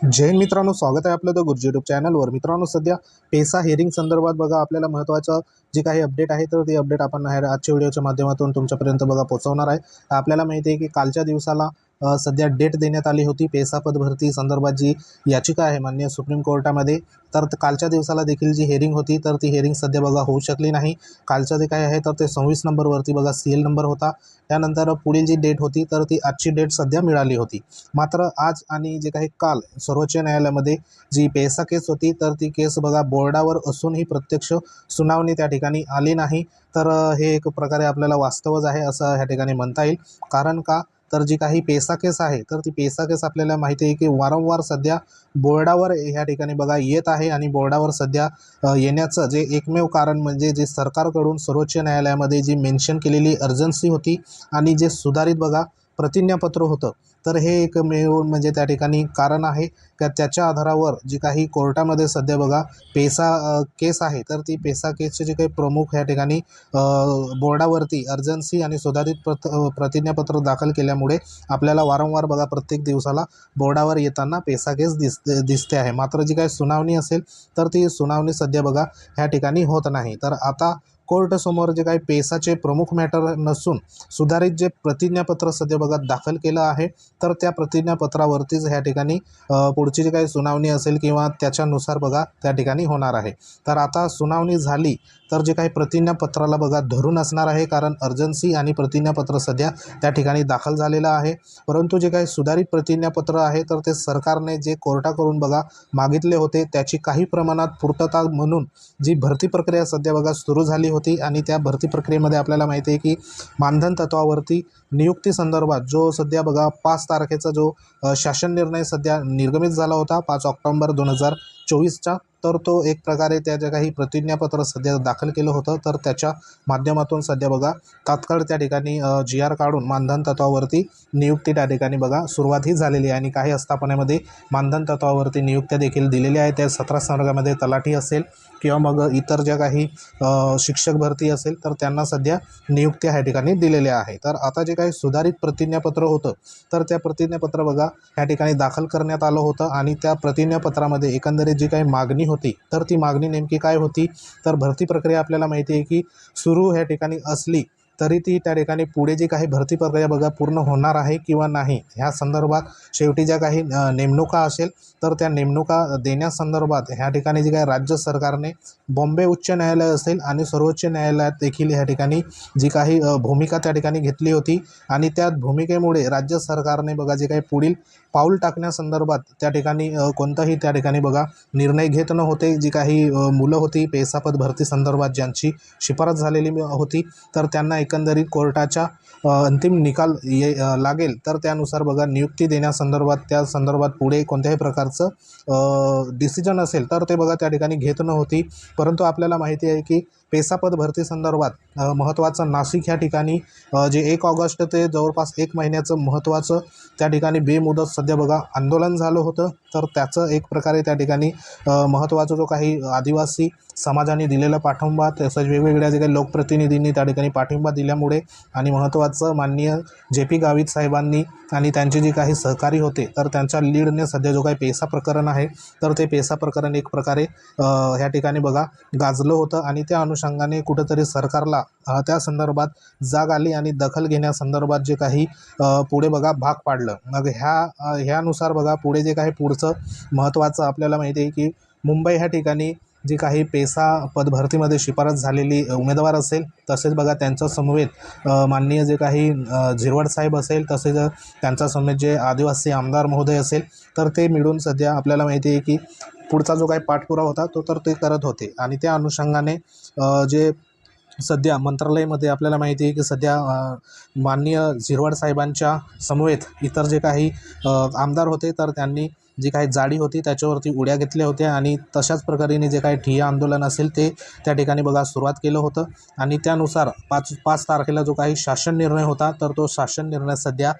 जय हिंद मित्रांनो, स्वागत आहे आपलं द गुरुजी यूट्यूब चॅनलवर। मित्रांनो, सध्या पेसा हेरिंग संदर्भात बघा आपल्याला महत्त्वाचं जे काही अपडेट आहे तर ते अपडेट आपण आजच्या व्हिडिओच्या माध्यमातून तुमच्यापर्यंत बघा पोहोचवणार आहे। आपल्याला माहिती आहे की कालच्या दिवसाला सध्या डेट देण्यात आली होती पेसा पद भरती संदर्भात जी याचिका आहे माननीय सुप्रीम कोर्टामध्ये। तर कालच्या दिवसाला देखील जी हेरिंग होती तर ती हेरिंग सध्या बघा होऊ शकली नाही। कालचं जे काय आहे तर ते 26 नंबरवरती बघा सीएल नंबर होता। त्यानंतर पुढील जी डेट होती तर ती आजची डेट सध्या मिळाली होती। मात्र आज आणि जे काही काल सर्वोच्च न्यायालयामध्ये जी पेसा केस होती तर ती केस बघा बोर्डावर असूनही प्रत्यक्ष सुनावणी त्या ठिकाणी आली नाही। तर हे एक प्रकारे आपल्याला वास्तवच आहे असं ह्या ठिकाणी म्हणता येईल। कारण का तर जी काही पेसा केस आहे तर ती पेसा केस आपल्याला माहिती आहे की वारंवार सध्या बोर्डावर ह्या ठिकाणी बघा येत आहे आणि बोर्डावर सध्या येण्याचं जे एकमेव कारण म्हणजे जे सरकारकडून सर्वोच्च न्यायालयामध्ये जी मेन्शन केलेली अर्जन्सी होती आणि जे सुधारित बघा प्रतिज्ञापत्र होतं। तर हे एक मिळून म्हणजे त्या ठिकाणी कारण आहे का त्याच्या आधारावर जी काही कोर्टामध्ये सध्या बघा पेसा केस आहे तर ती पेसा केसचे जे काही प्रमुख ह्या ठिकाणी बोर्डावरती अर्जन्सी आणि सुधारित प्रतिज्ञापत्र दाखल केल्यामुळे आपल्याला वारंवार बघा प्रत्येक दिवसाला बोर्डावर येताना पेसा केस दिसते आहे। मात्र जी काही सुनावणी असेल तर ती सुनावणी सध्या बघा ह्या ठिकाणी होत नाही। तर आता कोर्टासमोर जे काही पेसाचे प्रमुख मॅटर नसून सुधारित जे प्रतिज्ञापत्र सध्या बघा दाखल केलं आहे तर त्या प्रतिज्ञापत्रावरतीच ह्या ठिकाणी पुढची जी काही सुनावणी असेल किंवा त्याच्यानुसार बघा त्या ठिकाणी होणार आहे। तर आता सुनावणी झाली तर जे काही प्रतिज्ञापत्राला बघा धरून असणार आहे, कारण अर्जन्सी आणि प्रतिज्ञापत्र सध्या त्या ठिकाणी दाखल झालेलं आहे। परंतु जे काही सुधारित प्रतिज्ञापत्र आहे तर ते सरकारने जे कोर्टाकडून बघा मागितले होते त्याची काही प्रमाणात पूर्तता म्हणून जी भरती प्रक्रिया सध्या बघा सुरू झाली होती आणि त्या भरती प्रक्रियेमध्ये आपल्याला माहिती आहे की मानधन तत्वावरती नियुक्ती संदर्भात जो सध्या बघा 5 तारखेचा जो शासन निर्णय सध्या निर्गमित झाला होता 5 ऑक्टोबर 2024चा। तर तो एक प्रकारे त्या काही प्रतिज्ञापत्र सध्या दाखल केलं होतं तर त्याच्या माध्यमातून सध्या बघा तात्काळ त्या ठिकाणी GR काढून मानधन तत्वावरती नियुक्ती त्या ठिकाणी बघा सुरुवात ही झालेली आहे। आणि काही आस्थापनेमध्ये मानधन तत्वावरती नियुक्त्या देखील दिलेल्या आहेत। त्या 17 संवर्गामध्ये तलाठी असेल किंवा मग इतर ज्या काही शिक्षक भरती असेल तर त्यांना सध्या नियुक्त्या ह्या ठिकाणी दिलेल्या आहे। तर आता जे काही सुधारित प्रतिज्ञापत्र होतं तर त्या प्रतिज्ञापत्र बघा ह्या ठिकाणी दाखल करण्यात आलं होतं आणि त्या प्रतिज्ञापत्रामध्ये एकंदरीत जी काही मागणी होती तर ती मागणी नेमकी काय होती तर भरती प्रक्रिया आपल्याला माहिती आहे की सुरू ह्या ठिकाणी असली तरी ती त्या ठिकाणी पुढे जी काही भरती प्रक्रिया बघा पूर्ण होणार आहे किंवा नाही ह्या संदर्भात शेवटी ज्या काही नेमणुका असेल तर त्या नेमणुका देण्यासंदर्भात ह्या ठिकाणी जी काही राज्य सरकारने बॉम्बे उच्च न्यायालय असेल आणि सर्वोच्च न्यायालयात देखील ह्या ठिकाणी जी काही भूमिका त्या ठिकाणी घेतली होती आणि त्या भूमिकेमुळे राज्य सरकारने बघा जे काही पुढील पाऊल टाकण्यासंदर्भात त्या ठिकाणी कोणताही त्या ठिकाणी बघा निर्णय घेत न होते। जी काही मुलं होती पेसा पद भरती संदर्भात ज्यांची शिफारस झालेली होती तर त्यांना एकंदरीत कोर्टाच्या अंतिम निकाल लागेल तर त्यानुसार बघा नियुक्ती देण्यासंदर्भात त्या संदर्भात पुढे कोणत्याही प्रकारचं डिसिजन असेल तर ते बघा त्या ठिकाणी घेत नव्हती। परंतु आपल्याला माहिती आहे की पेसा पद भरती संदर्भात महत्त्वाचं नाशिक ह्या ठिकाणी जे 1 ऑगस्ट ते जवळपास 1 महिन्याचं महत्त्वाचं त्या ठिकाणी बेमुदत सध्या बघा आंदोलन झालं होतं। तर त्याचं एक प्रकारे त्या ठिकाणी महत्त्वाचा जो काही आदिवासी समाजाने दिलेला पाठिंबा तसंच वेगवेगळ्या जे काही लोकप्रतिनिधींनी त्या ठिकाणी पाठिंबा दिल्यामुळे आणि महत्त्वाचं माननीय JP गावित साहेबांनी आणि त्यांचे जे काही सहकारी होते तर त्यांच्या लीडने सध्या जो काही पेसा प्रकरण आहे तर ते पेसा प्रकरण एक प्रकारे ह्या ठिकाणी बघा गाजलं होतं आणि त्या अनुषंगाने कुठंतरी सरकारला त्या संदर्भात जाग आली आणि दखल घेण्यासंदर्भात जे काही पुढे बघा भाग पाडलं। मग ह्यानुसार बघा पुढे जे काही पुढचं महत्त्वाचं आपल्याला माहिती आहे की मुंबई ह्या ठिकाणी जी काही पेसा पद भरतीमध्ये शिफारस झालेली उमेदवार असेल तसेच बघा त्यांच्या समवेत माननीय जे काही झिरवड साहेब असेल तसेच त्यांच्या समवेत जे आदिवासी आमदार महोदय असेल तर ते मिळून सध्या आपल्याला माहिती आहे की पुढचा जो काही पाठपुरावा होता तो तर ते करत होते। आणि त्या अनुषंगाने जे सध्या मंत्रालयामध्ये आपल्याला माहिती आहे की सध्या माननीय झिरवड साहेबांच्या समवेत इतर जे काही आमदार होते तर त्यांनी जी काही जाडी होती त्याच्यावरती उड्या घेतल्या होत्या आणि तशाच प्रकारे जे काही ठिय्या आंदोलन असेल ते त्या ठिकाणी बघा सुरुवात केलं होतं। आणि त्यानुसार 5 तारखेला जो काही शासन निर्णय होता तर तो शासन निर्णय सध्या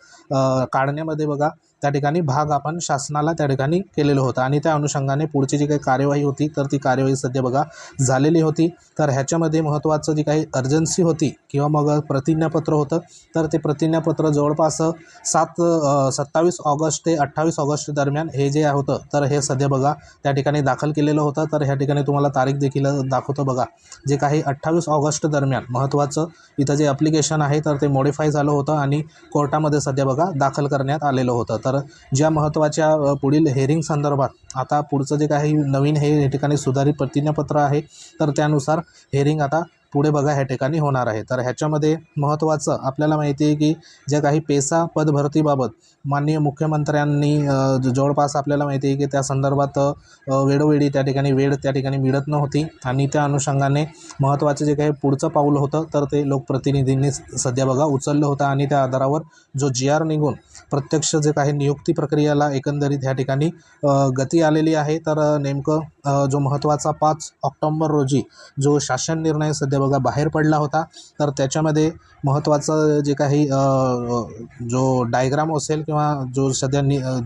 काढण्यामध्ये बघा त्या ठिकाणी भाग आपण शासनाला त्या ठिकाणी केलेलं होतं आणि त्या अनुषंगाने पुढची जी काही कार्यवाही होती तर ती कार्यवाही सध्या बघा झालेली होती। तर ह्याच्यामध्ये महत्त्वाचं जी काही अर्जन्सी होती किंवा मग प्रतिज्ञापत्र होतं तर ते प्रतिज्ञापत्र जवळपास 27 ऑगस्ट ते 28 ऑगस्ट दरम्यान हे जे होतं तर हे सध्या बघा त्या ठिकाणी दाखल केलेलं होतं। तर ह्या ठिकाणी तुम्हाला तारीख देखील दाखवतो बघा, जे काही 28 ऑगस्ट दरम्यान महत्त्वाचं इथं जे ॲप्लिकेशन आहे तर ते मॉडिफाय झालं होतं आणि कोर्टामध्ये सध्या बघा दाखल करण्यात आलेलं होतं। तर ज्या महत्त्वाच्या पुढील हेअरिंग संदर्भात आता पुढचं जे काही नवीन हे या ठिकाणी सुधारित प्रतिज्ञापत्र आहे तर त्यानुसार हेअरिंग आता पुढे बघा ह्या ठिकाणी होणार आहे। तर ह्याच्यामध्ये महत्त्वाचं आपल्याला माहिती आहे की ज्या काही पेसा पदभरतीबाबत माननीय मुख्यमंत्र्यांनी जवळपास आपल्याला माहिती आहे की त्या संदर्भात वेळोवेळी त्या ठिकाणी वेळ त्या ठिकाणी मिळत नव्हती आणि त्या अनुषंगाने महत्त्वाचं जे काही पुढचं पाऊल होतं तर ते लोकप्रतिनिधींनी सध्या बघा उचललं होतं आणि त्या आधारावर जो GR निघून प्रत्यक्ष जे काही नियुक्ती प्रक्रियेला एकंदरीत ह्या ठिकाणी गती आलेली आहे। तर नेमकं जो महत्त्वाचा 5 ऑक्टोबर रोजी जो शासन निर्णय सध्या बघा बाहेर पडला होता तर त्याच्यामध्ये महत्त्वाचं जे काही जो डायग्राम असेल किंवा जो सध्या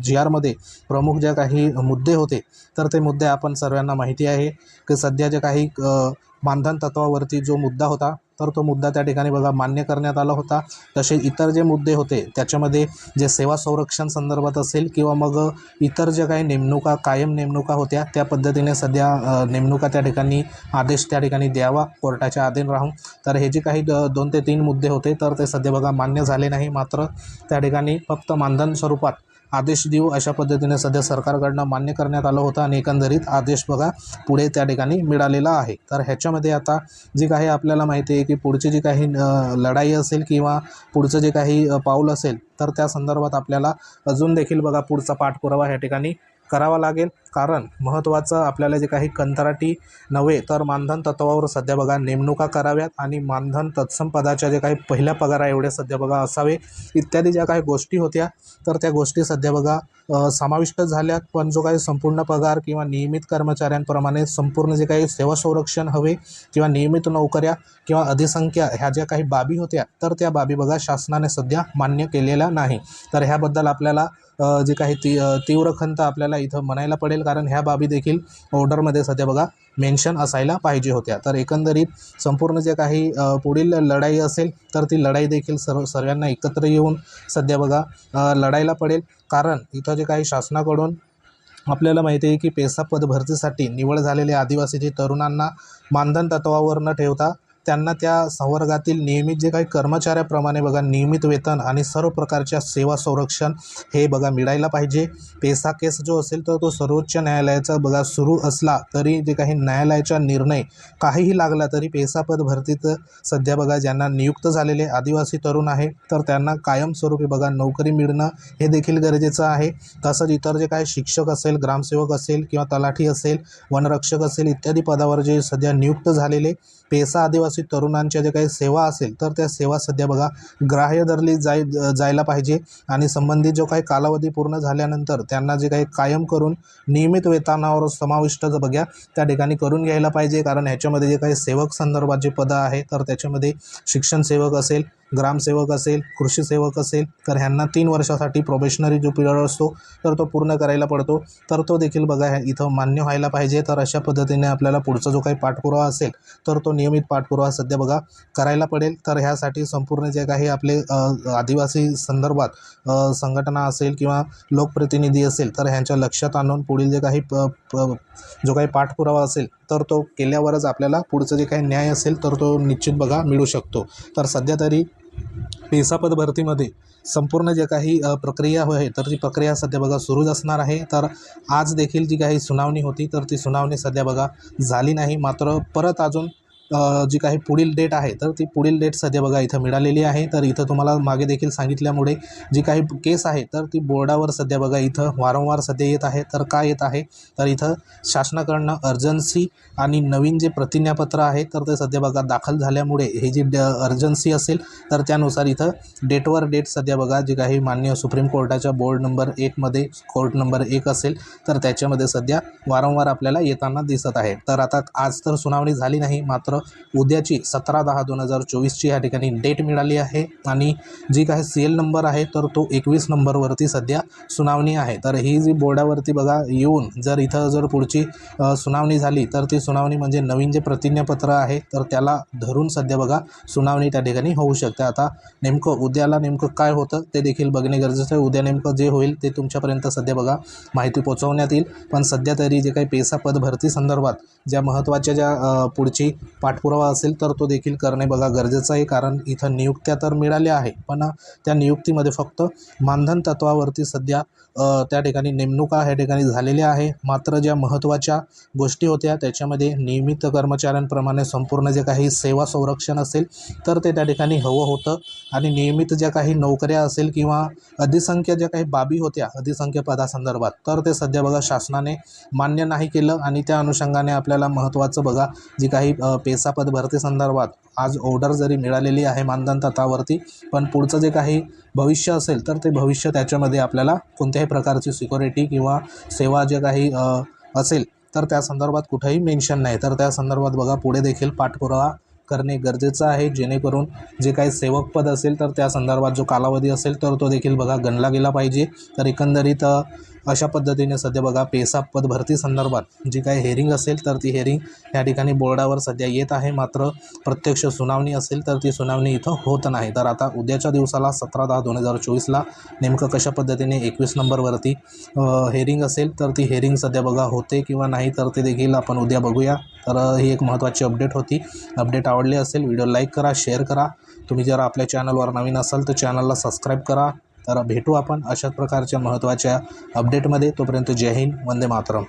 GR मध्ये प्रमुख ज्या काही मुद्दे होते तर ते मुद्दे आपण सर्वांना माहिती आहे की सध्या जे काही मानधन तत्वावरती जो मुद्दा होता तर तो मुद्दा त्या ठिकाणी बघा मान्य करण्यात आला होता। तसे इतर जे मुद्दे होते त्याच्यामध्ये जे सेवा संरक्षण संदर्भात असेल किंवा मग इतर ज्या काही नेमणुका कायम नेमणुका होत्या त्या पद्धतीने सध्या नेमणुका त्या ठिकाणी आदेश त्या ठिकाणी द्यावा कोर्टाच्या अधीन राहून। तर हे जे काही 2 ते 3 मुद्दे होते तर ते सध्या बघा मान्य झाले नाही, मात्र त्या ठिकाणी फक्त मानधन स्वरूपात आदेश देऊ अशा पद्धतीने सध्या सरकारकडनं मान्य करण्यात आलं होतं आणि एकंदरीत आदेश बघा पुढे त्या ठिकाणी मिळालेला आहे। तर ह्याच्यामध्ये आता जी काही आपल्याला माहिती आहे की पुढची जी काही लढाई असेल किंवा पुढचं जे काही पाऊल असेल तर त्या संदर्भात आपल्याला अजून देखील बघा पुढचा पाठपुरावा ह्या ठिकाणी करावा लागेल, कारण महत्त्वाचं आपल्याला जे काही कंत्राटी नव्हे तर मानधन तत्वावर सध्या बघा नेमणुका कराव्यात आणि मानधन तत्सम पदाच्या जे काही पहिल्या पगारा एवढे सध्या बघा असावे इत्यादी ज्या काही गोष्टी होत्या तर त्या गोष्टी सध्या बघा समाविष्ट झाल्यात। पण जो काही संपूर्ण पगार किंवा नियमित कर्मचाऱ्यांप्रमाणे संपूर्ण जे काही सेवा संरक्षण हवे किंवा नियमित नोकऱ्या किंवा अधिसंख्या ह्या ज्या काही बाबी होत्या तर त्या बाबी बघा शासनाने सध्या मान्य केलेल्या नाही। तर ह्याबद्दल आपल्याला जे काही तीव्र खंत आपल्याला इथं म्हणायला पडेल, कारण ह्या बाबी देखील ऑर्डरमध्ये सध्या बघा मेन्शन असायला पाहिजे होत्या। तर एकंदरीत संपूर्ण जे काही पुढील लढाई असेल तर ती लढाई देखील सर्वांना एकत्र येऊन सध्या बघा लढायला पडेल, कारण इथं जे काही शासनाकडून आपल्याला माहिती आहे की पेसा पदभरतीसाठी निवड झालेल्या आदिवासी तरुणांना मानधन तत्वावर न ठेवता त्यांना त्या संवर्गातील नियमित जे काही कर्मचाऱ्याप्रमाणे बघा नियमित वेतन आणि सर्व प्रकारच्या सेवा संरक्षण हे बघा मिळायला पाहिजे। पेसा केस जो असेल तर तो सर्वोच्च न्यायालयाचा बघा सुरू असला तरी जे काही न्यायालयाचा निर्णय काहीही लागला तरी पेसा पद भरतीत सध्या बघा ज्यांना नियुक्त झालेले आदिवासी तरुण आहे तर त्यांना कायमस्वरूपी बघा नोकरी मिळणं हे देखील गरजेचं आहे। तसंच इतर जे काही शिक्षक असेल, ग्रामसेवक असेल किंवा तलाठी असेल, वनरक्षक असेल इत्यादी पदावर जे सध्या नियुक्त झालेले पेसा आदिवासी तरुणांच्या जे काही सेवा असेल तर त्या सेवा सध्या बघा ग्राह्य धरली जायला पाहिजे आणि संबंधित जो काही कालावधी पूर्ण झाल्यानंतर त्यांना जे काही कायम करून नियमित वेतनावर समाविष्ट बघा त्या ठिकाणी करून घ्यायला पाहिजे। कारण ह्याच्यामध्ये जे काही सेवक संदर्भात जे पदं आहे तर त्याच्यामध्ये शिक्षण सेवक असेल, ग्रामसेवक असेल, कृषी सेवक असेल तर ह्यांना 3 वर्षासाठी प्रोबेशनरी जो पिरियड असतो तर तो पूर्ण करायला पडतो, तर तो देखील बघा इथं मान्य व्हायला पाहिजे। तर अशा पद्धतीने आपल्याला पुढचा जो काही पाठपुरावा असेल तर तो नियमित पाठपुरावा सध्या बघा करायला पडेल। तर ह्यासाठी संपूर्ण जे काही आपले आदिवासी संदर्भात संघटना असेल किंवा लोकप्रतिनिधी असेल तर ह्यांच्या लक्षात आणून पुढील जे काही जो काही पाठपुरावा असेल तर तो केल्यावरच आपल्याला पुढचं जे काही न्याय असेल तर तो निश्चित बघा मिळू शकतो। तर सध्या तरी पेसा पद भरतीमध्ये संपूर्ण जे काही प्रक्रिया आहे तर ती प्रक्रिया सध्या बघा सुरूच असणार आहे। तर आज देखील जी काही सुनावणी होती तर ती सुनावणी सध्या बघा झाली नाही, मात्र परत अजून जी काही पुढील डेट आहे तर ती पुढील डेट सध्या बघा इथं मिळालेली आहे। तर इथं तुम्हाला मागे देखील सांगितल्यामुळे जी काही केस आहे तर ती बोर्डावर सध्या बघा इथं वारंवार सध्या येत आहे। तर काय येत आहे तर इथं शासनाकडनं अर्जन्सी आणि नवीन जे प्रतिज्ञापत्र आहे तर ते सध्या बघा दाखल झाल्यामुळे हे जी अर्जन्सी असेल तर त्यानुसार इथं डेटवर डेट सध्या बघा जी काही माननीय सुप्रीम कोर्टाच्या बोर्ड नंबर 1 मध्ये कोर्ट नंबर 1 असेल तर त्याच्यामध्ये सध्या वारंवार आपल्याला येताना दिसत आहे। तर आता आज तर सुनावणी झाली नाही, मात्र मात्र उद्याची 17/10/2024ची या ठिकाणी डेट मिळाली आहे आणि जी काही CL नंबर आहे तर तो 21 नंबरवरती सध्या सुनावणी आहे। तर ही जी बोर्डावरती बघा येऊन जर इथं जर पुढची सुनावणी झाली तर ती सुनावणी म्हणजे नवीन जे प्रतिज्ञापत्र आहे तर त्याला धरून सध्या बघा सुनावणी त्या ठिकाणी होऊ शकते। आता नेमकं उद्याला नेमकं काय होतं ते देखील बघणे गरजेचं आहे। उद्या नेमकं जे होईल ते तुमच्यापर्यंत सध्या बघा माहिती पोहोचवण्यात येईल। पण सध्या तरी जे काही पेसा पद भरती संदर्भात ज्या महत्त्वाच्या ज्या पुढची पाठपुरावा असेल तर तो देखील करणे बघा गरजेचं आहे। कारण इथं नियुक्त्या तर मिळाल्या आहे पण त्या नियुक्तीमध्ये फक्त मानधन तत्वावरती सध्या त्या ठिकाणी नेमणुका ह्या ठिकाणी झालेल्या आहे। मात्र ज्या महत्त्वाच्या गोष्टी होत्या त्याच्यामध्ये नियमित कर्मचाऱ्यांप्रमाणे संपूर्ण जे काही सेवा संरक्षण असेल तर ते त्या ठिकाणी हवं होतं आणि नियमित ज्या काही नोकऱ्या असेल किंवा अधिसंख्य ज्या काही बाबी होत्या अधिसंख्य पदासंदर्भात तर ते सध्या बघा शासनाने मान्य नाही केलं आणि त्या अनुषंगाने आपल्याला महत्त्वाचं बघा जी काही पेसा पद भरती संदर्भात आज ऑर्डर जरी मिळालेली आहे मानधन तत्वावरती पण पुढचं जे काही भविष्य असेल तर ते भविष्य त्याच्यामध्ये आपल्याला कोणत्याही प्रकारची सिक्युरिटी किंवा सेवा जे काही असेल तर त्या संदर्भात कुठेही मेन्शन नाही। तर त्या संदर्भात बघा पुढे देखील पाठपुरावा करणे गरजेचं आहे जेणेकरून जे काही सेवक पद असेल तर त्या संदर्भात जो कालावधी असेल तर तो देखील बघा गणला गेला पाहिजे। तर एकंदरीत अशा पद्धतीने सध्या बघा पेसा पद भरती संदर्भात जी काही हेअरिंग असेल तर ती हेअरिंग या ठिकाणी बोर्डावर सध्या येत आहे। मात्र प्रत्यक्ष सुनावणी असेल तर ती सुनावणी इथं होत नाही। तर आता उद्याच्या दिवसाला 17/10/2024ला नेमकं कशा पद्धतीने 21 नंबरवरती हेअरिंग असेल तर ती हेअरिंग सध्या बघा होते किंवा नाही तर ते देखील आपण उद्या बघूया। तर ही एक महत्त्वाची अपडेट होती। अपडेट आवडली असेल व्हिडिओ लाईक करा, शेअर करा। तुम्ही जर आपल्या चॅनलवर नवीन असाल तर चॅनलला सबस्क्राईब करा। तर भेटू आपण अशाच प्रकारच्या महत्त्वाच्या अपडेटमध्ये। तोपर्यंत जय हिंद, वंदे मातरम।